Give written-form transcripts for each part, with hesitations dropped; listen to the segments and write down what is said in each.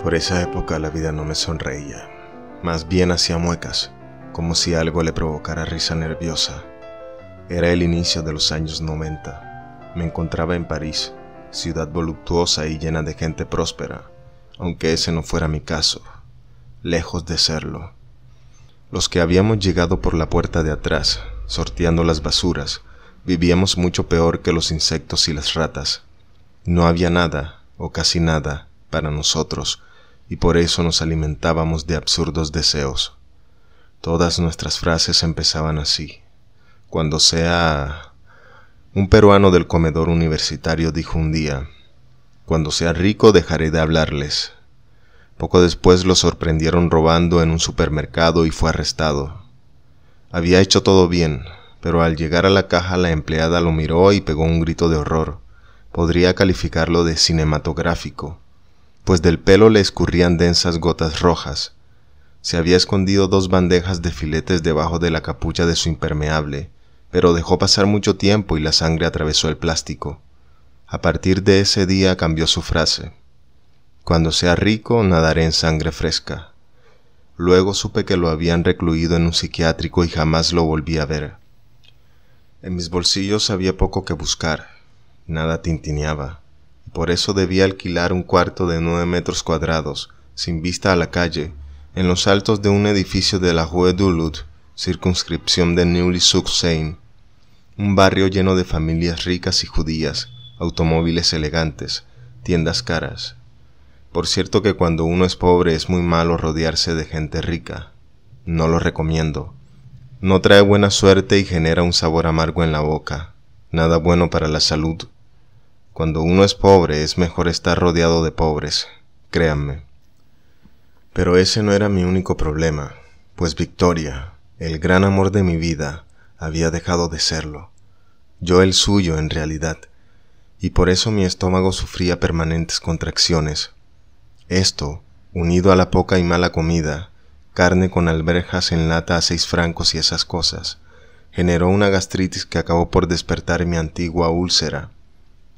Por esa época la vida no me sonreía, más bien hacía muecas, como si algo le provocara risa nerviosa. Era el inicio de los años 90. Me encontraba en París, ciudad voluptuosa y llena de gente próspera, aunque ese no fuera mi caso, lejos de serlo. Los que habíamos llegado por la puerta de atrás, sorteando las basuras, vivíamos mucho peor que los insectos y las ratas. No había nada, o casi nada, para nosotros, y por eso nos alimentábamos de absurdos deseos. Todas nuestras frases empezaban así. Cuando sea... Un peruano del comedor universitario dijo un día: cuando sea rico dejaré de hablarles. Poco después lo sorprendieron robando en un supermercado y fue arrestado. Había hecho todo bien, pero al llegar a la caja la empleada lo miró y pegó un grito de horror. Podría calificarlo de cinematográfico, pues del pelo le escurrían densas gotas rojas. Se había escondido 2 bandejas de filetes debajo de la capucha de su impermeable, pero dejó pasar mucho tiempo y la sangre atravesó el plástico. A partir de ese día cambió su frase: cuando sea rico nadaré en sangre fresca. Luego supe que lo habían recluido en un psiquiátrico y jamás lo volví a ver. En mis bolsillos había poco que buscar, nada tintineaba. Por eso debía alquilar un cuarto de 9 metros cuadrados, sin vista a la calle, en los altos de un edificio de la Rue du Lut, circunscripción de Neuilly-sur-Seine, un barrio lleno de familias ricas y judías, automóviles elegantes, tiendas caras. Por cierto que cuando uno es pobre es muy malo rodearse de gente rica. No lo recomiendo. No trae buena suerte y genera un sabor amargo en la boca, nada bueno para la salud. Cuando uno es pobre es mejor estar rodeado de pobres, créanme. Pero ese no era mi único problema, pues Victoria, el gran amor de mi vida, había dejado de serlo. Yo el suyo en realidad, y por eso mi estómago sufría permanentes contracciones. Esto, unido a la poca y mala comida, carne con alberjas en lata a 6 francos y esas cosas, generó una gastritis que acabó por despertar mi antigua úlcera.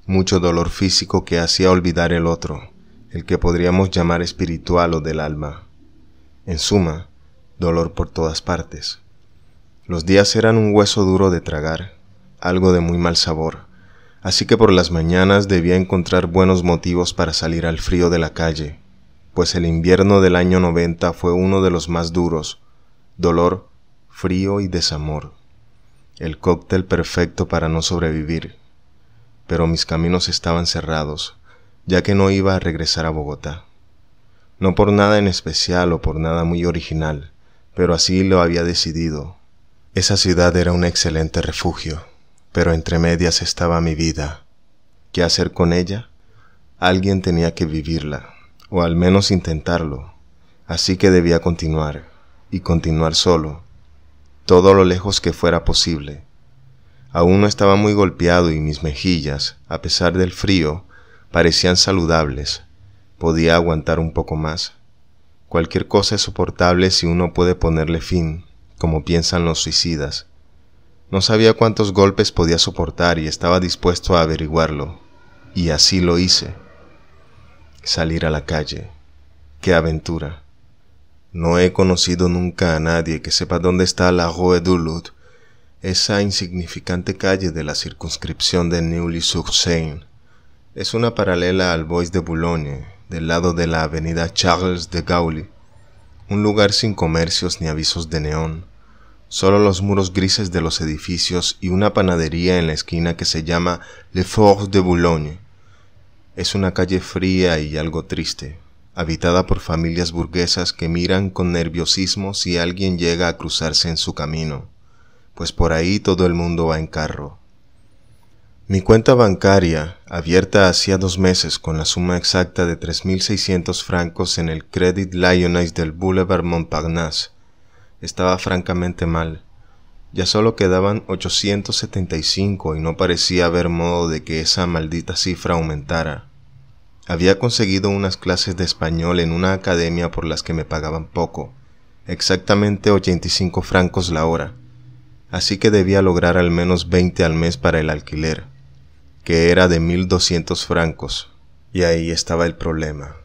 Mucho dolor físico que hacía olvidar el otro, el que podríamos llamar espiritual o del alma. En suma, dolor por todas partes. Los días eran un hueso duro de tragar, algo de muy mal sabor, así que por las mañanas debía encontrar buenos motivos para salir al frío de la calle, pues el invierno del año 90 fue uno de los más duros: dolor, frío y desamor. El cóctel perfecto para no sobrevivir. Pero mis caminos estaban cerrados, ya que no iba a regresar a Bogotá. No por nada en especial o por nada muy original, pero así lo había decidido. Esa ciudad era un excelente refugio, pero entre medias estaba mi vida. ¿Qué hacer con ella? Alguien tenía que vivirla, o al menos intentarlo, así que debía continuar, y continuar solo, todo lo lejos que fuera posible. Aún no estaba muy golpeado y mis mejillas, a pesar del frío, parecían saludables. Podía aguantar un poco más. Cualquier cosa es soportable si uno puede ponerle fin, como piensan los suicidas. No sabía cuántos golpes podía soportar y estaba dispuesto a averiguarlo, y así lo hice. Salir a la calle. ¡Qué aventura! No he conocido nunca a nadie que sepa dónde está la Rue du Lut, esa insignificante calle de la circunscripción de Neuilly-sur-Seine. Es una paralela al Bois de Boulogne, del lado de la avenida Charles de Gaulle, un lugar sin comercios ni avisos de neón, solo los muros grises de los edificios y una panadería en la esquina que se llama Le Fort de Boulogne. Es una calle fría y algo triste, habitada por familias burguesas que miran con nerviosismo si alguien llega a cruzarse en su camino, pues por ahí todo el mundo va en carro. Mi cuenta bancaria, abierta hacía 2 meses con la suma exacta de 3.600 francos en el Crédit Lyonnais del Boulevard Montparnasse, estaba francamente mal. Ya solo quedaban 875 y no parecía haber modo de que esa maldita cifra aumentara. Había conseguido unas clases de español en una academia por las que me pagaban poco, exactamente 85 francos la hora, así que debía lograr al menos 20 al mes para el alquiler, que era de 1.200 francos, y ahí estaba el problema.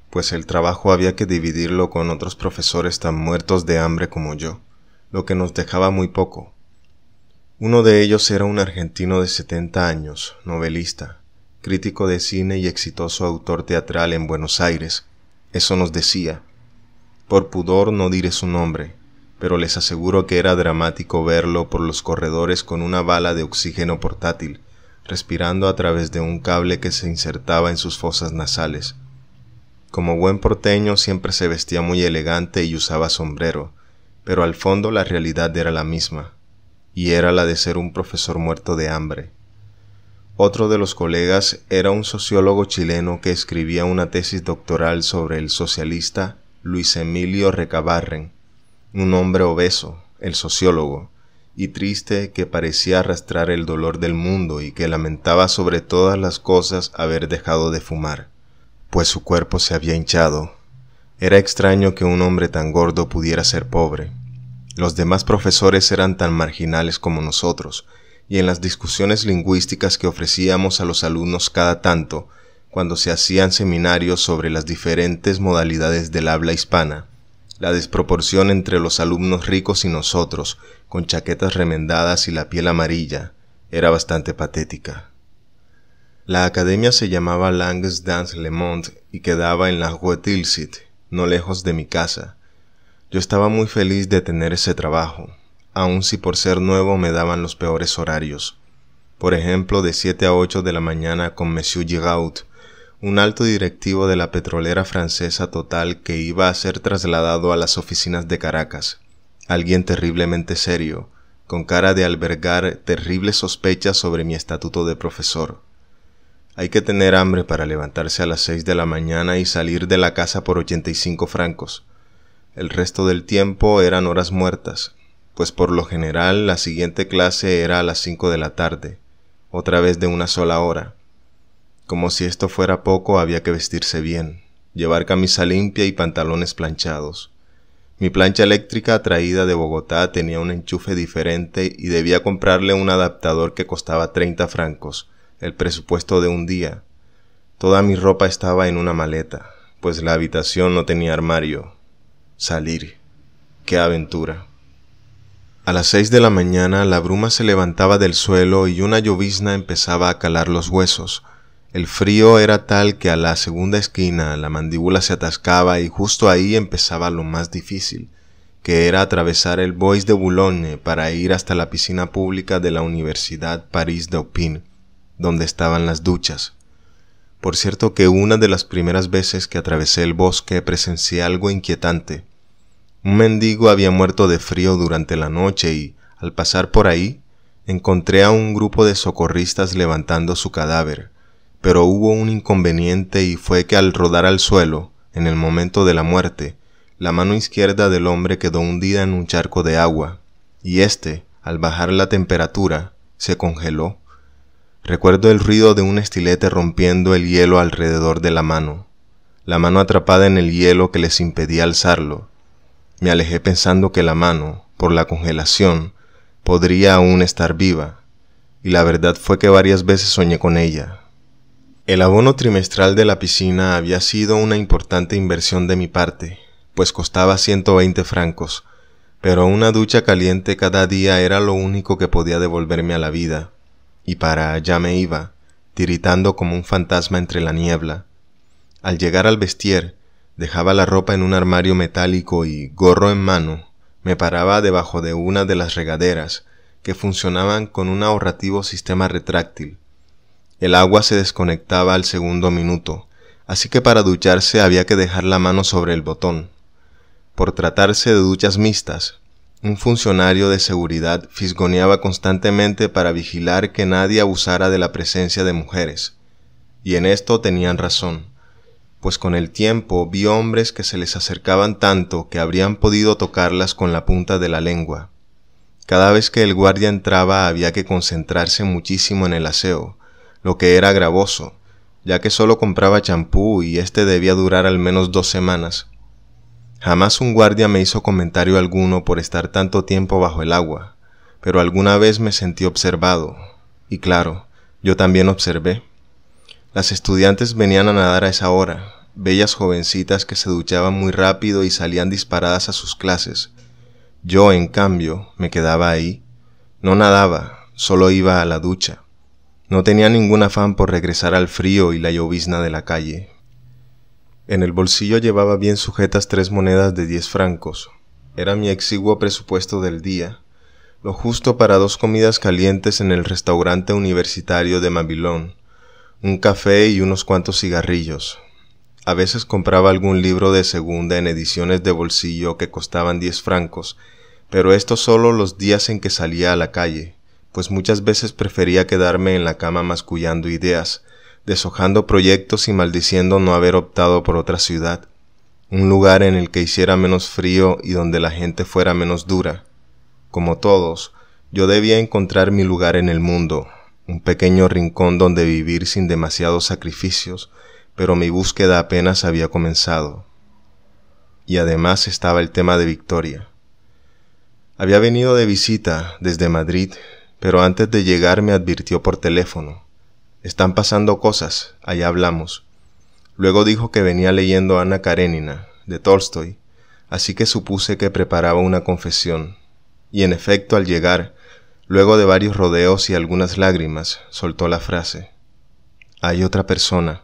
pues el trabajo había que dividirlo con otros profesores tan muertos de hambre como yo, lo que nos dejaba muy poco. Uno de ellos era un argentino de 70 años, novelista, crítico de cine y exitoso autor teatral en Buenos Aires. Eso nos decía. Por pudor no diré su nombre, pero les aseguro que era dramático verlo por los corredores con una bala de oxígeno portátil, respirando a través de un cable que se insertaba en sus fosas nasales. Como buen porteño siempre se vestía muy elegante y usaba sombrero, pero al fondo la realidad era la misma, y era la de ser un profesor muerto de hambre. Otro de los colegas era un sociólogo chileno que escribía una tesis doctoral sobre el socialista Luis Emilio Recabarren, un hombre obeso, el sociólogo, y triste que parecía arrastrar el dolor del mundo y que lamentaba sobre todas las cosas haber dejado de fumar, pues su cuerpo se había hinchado. Era extraño que un hombre tan gordo pudiera ser pobre. Los demás profesores eran tan marginales como nosotros, y en las discusiones lingüísticas que ofrecíamos a los alumnos cada tanto, cuando se hacían seminarios sobre las diferentes modalidades del habla hispana, la desproporción entre los alumnos ricos y nosotros, con chaquetas remendadas y la piel amarilla, era bastante patética. La academia se llamaba Langues dans le Monde y quedaba en la Rue Tilsit, no lejos de mi casa. Yo estaba muy feliz de tener ese trabajo, aun si por ser nuevo me daban los peores horarios. Por ejemplo, de 7 a 8 de la mañana con Monsieur Giraud, un alto directivo de la petrolera francesa Total que iba a ser trasladado a las oficinas de Caracas. Alguien terriblemente serio, con cara de albergar terribles sospechas sobre mi estatuto de profesor. Hay que tener hambre para levantarse a las 6 de la mañana y salir de la casa por 85 francos. El resto del tiempo eran horas muertas, pues por lo general la siguiente clase era a las 5 de la tarde, otra vez de una sola hora. Como si esto fuera poco, había que vestirse bien, llevar camisa limpia y pantalones planchados. Mi plancha eléctrica traída de Bogotá tenía un enchufe diferente y debía comprarle un adaptador que costaba 30 francos, el presupuesto de un día. Toda mi ropa estaba en una maleta, pues la habitación no tenía armario. Salir. ¡Qué aventura! A las 6 de la mañana la bruma se levantaba del suelo y una llovizna empezaba a calar los huesos. El frío era tal que a la segunda esquina la mandíbula se atascaba y justo ahí empezaba lo más difícil, que era atravesar el Bois de Boulogne para ir hasta la piscina pública de la Universidad París-Dauphine, donde estaban las duchas. Por cierto que una de las primeras veces que atravesé el bosque presencié algo inquietante. Un mendigo había muerto de frío durante la noche y, al pasar por ahí, encontré a un grupo de socorristas levantando su cadáver, pero hubo un inconveniente y fue que al rodar al suelo, en el momento de la muerte, la mano izquierda del hombre quedó hundida en un charco de agua, y éste, al bajar la temperatura, se congeló. Recuerdo el ruido de un estilete rompiendo el hielo alrededor de la mano atrapada en el hielo que les impedía alzarlo. Me alejé pensando que la mano, por la congelación, podría aún estar viva, y la verdad fue que varias veces soñé con ella. El abono trimestral de la piscina había sido una importante inversión de mi parte, pues costaba 120 francos, pero una ducha caliente cada día era lo único que podía devolverme a la vida, y para allá me iba, tiritando como un fantasma entre la niebla. Al llegar al vestier, dejaba la ropa en un armario metálico y, gorro en mano, me paraba debajo de una de las regaderas, que funcionaban con un ahorrativo sistema retráctil. El agua se desconectaba al segundo minuto, así que para ducharse había que dejar la mano sobre el botón. Por tratarse de duchas mixtas, un funcionario de seguridad fisgoneaba constantemente para vigilar que nadie abusara de la presencia de mujeres. Y en esto tenían razón, pues con el tiempo vi hombres que se les acercaban tanto que habrían podido tocarlas con la punta de la lengua. Cada vez que el guardia entraba había que concentrarse muchísimo en el aseo, lo que era gravoso, ya que solo compraba champú y este debía durar al menos 2 semanas. Jamás un guardia me hizo comentario alguno por estar tanto tiempo bajo el agua, pero alguna vez me sentí observado, y claro, yo también observé. Las estudiantes venían a nadar a esa hora, bellas jovencitas que se duchaban muy rápido y salían disparadas a sus clases. Yo, en cambio, me quedaba ahí. No nadaba, solo iba a la ducha. No tenía ningún afán por regresar al frío y la llovizna de la calle. En el bolsillo llevaba bien sujetas 3 monedas de 10 francos. Era mi exiguo presupuesto del día, lo justo para 2 comidas calientes en el restaurante universitario de Mabilón, un café y unos cuantos cigarrillos. A veces compraba algún libro de segunda en ediciones de bolsillo que costaban 10 francos, pero esto solo los días en que salía a la calle, pues muchas veces prefería quedarme en la cama mascullando ideas, deshojando proyectos y maldiciendo no haber optado por otra ciudad, un lugar en el que hiciera menos frío y donde la gente fuera menos dura. Como todos, yo debía encontrar mi lugar en el mundo, un pequeño rincón donde vivir sin demasiados sacrificios, pero mi búsqueda apenas había comenzado. Y además estaba el tema de Victoria. Había venido de visita desde Madrid, pero antes de llegar me advirtió por teléfono: «Están pasando cosas, allá hablamos». Luego dijo que venía leyendo Ana Karenina, de Tolstoy, así que supuse que preparaba una confesión. Y en efecto, al llegar, luego de varios rodeos y algunas lágrimas, soltó la frase: «Hay otra persona».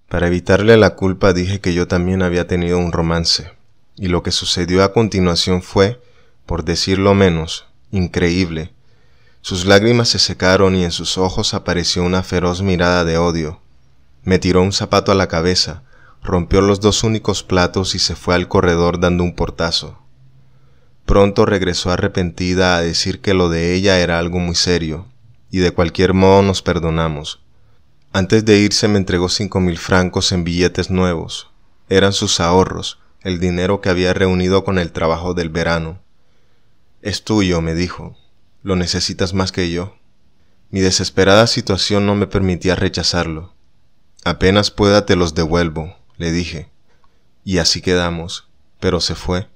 Para evitarle la culpa dije que yo también había tenido un romance, y lo que sucedió a continuación fue, por decirlo menos, increíble. Sus lágrimas se secaron y en sus ojos apareció una feroz mirada de odio. Me tiró un zapato a la cabeza, rompió los 2 únicos platos y se fue al corredor dando un portazo. Pronto regresó arrepentida a decir que lo de ella era algo muy serio, y de cualquier modo nos perdonamos. Antes de irse me entregó 5.000 francos en billetes nuevos. Eran sus ahorros, el dinero que había reunido con el trabajo del verano. «Es tuyo», me dijo. «Lo necesitas más que yo». Mi desesperada situación no me permitía rechazarlo. «Apenas pueda te los devuelvo», le dije. Y así quedamos, pero se fue.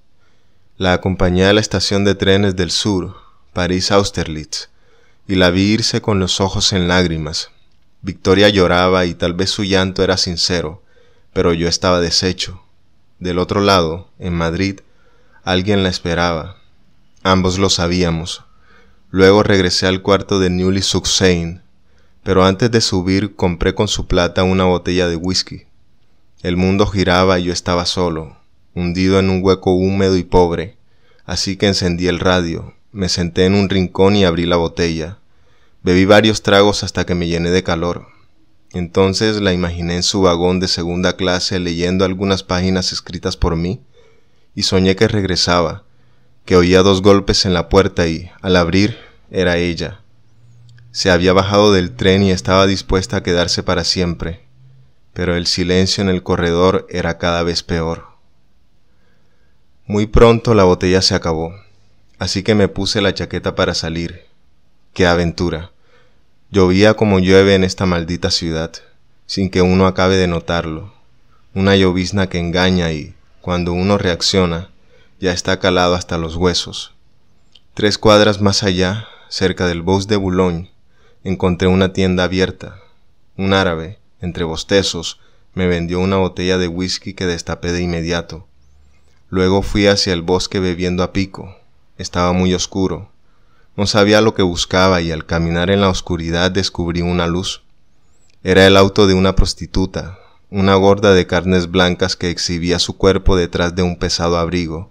La acompañé a la estación de trenes del sur, París-Austerlitz, y la vi irse con los ojos en lágrimas. Victoria lloraba y tal vez su llanto era sincero, pero yo estaba deshecho. Del otro lado, en Madrid, alguien la esperaba. Ambos lo sabíamos. Luego regresé al cuarto de Neuilly-sur-Seine, pero antes de subir compré con su plata una botella de whisky. El mundo giraba y yo estaba solo, hundido en un hueco húmedo y pobre, así que encendí el radio, me senté en un rincón y abrí la botella. Bebí varios tragos hasta que me llené de calor. Entonces la imaginé en su vagón de segunda clase leyendo algunas páginas escritas por mí, y soñé que regresaba, que oía 2 golpes en la puerta y, al abrir, era ella. Se había bajado del tren y estaba dispuesta a quedarse para siempre, pero el silencio en el corredor era cada vez peor. Muy pronto la botella se acabó, así que me puse la chaqueta para salir. ¡Qué aventura! Llovía como llueve en esta maldita ciudad, sin que uno acabe de notarlo. Una llovizna que engaña y, cuando uno reacciona, ya está calado hasta los huesos. 3 cuadras más allá, cerca del Bois de Boulogne, encontré una tienda abierta. Un árabe, entre bostezos, me vendió una botella de whisky que destapé de inmediato. Luego fui hacia el bosque bebiendo a pico. Estaba muy oscuro. No sabía lo que buscaba y al caminar en la oscuridad descubrí una luz. Era el auto de una prostituta, una gorda de carnes blancas que exhibía su cuerpo detrás de un pesado abrigo.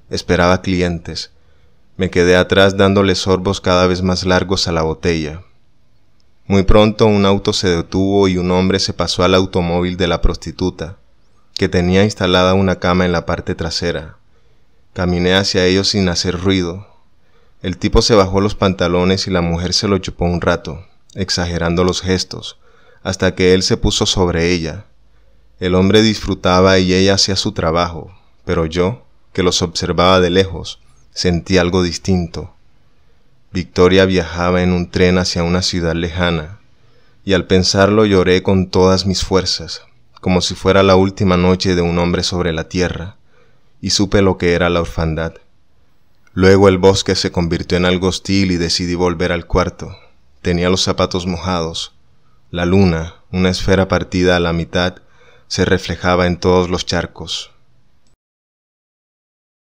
Esperaba clientes. Me quedé atrás dándole sorbos cada vez más largos a la botella. Muy pronto un auto se detuvo y un hombre se pasó al automóvil de la prostituta, que tenía instalada una cama en la parte trasera. Caminé hacia ellos sin hacer ruido. El tipo se bajó los pantalones y la mujer se lo chupó un rato, exagerando los gestos, hasta que él se puso sobre ella. El hombre disfrutaba y ella hacía su trabajo, pero yo, que los observaba de lejos, sentí algo distinto. Victoria viajaba en un tren hacia una ciudad lejana, y al pensarlo lloré con todas mis fuerzas, como si fuera la última noche de un hombre sobre la tierra, y supe lo que era la orfandad. Luego el bosque se convirtió en algo hostil y decidí volver al cuarto. Tenía los zapatos mojados. La luna, una esfera partida a la mitad, se reflejaba en todos los charcos,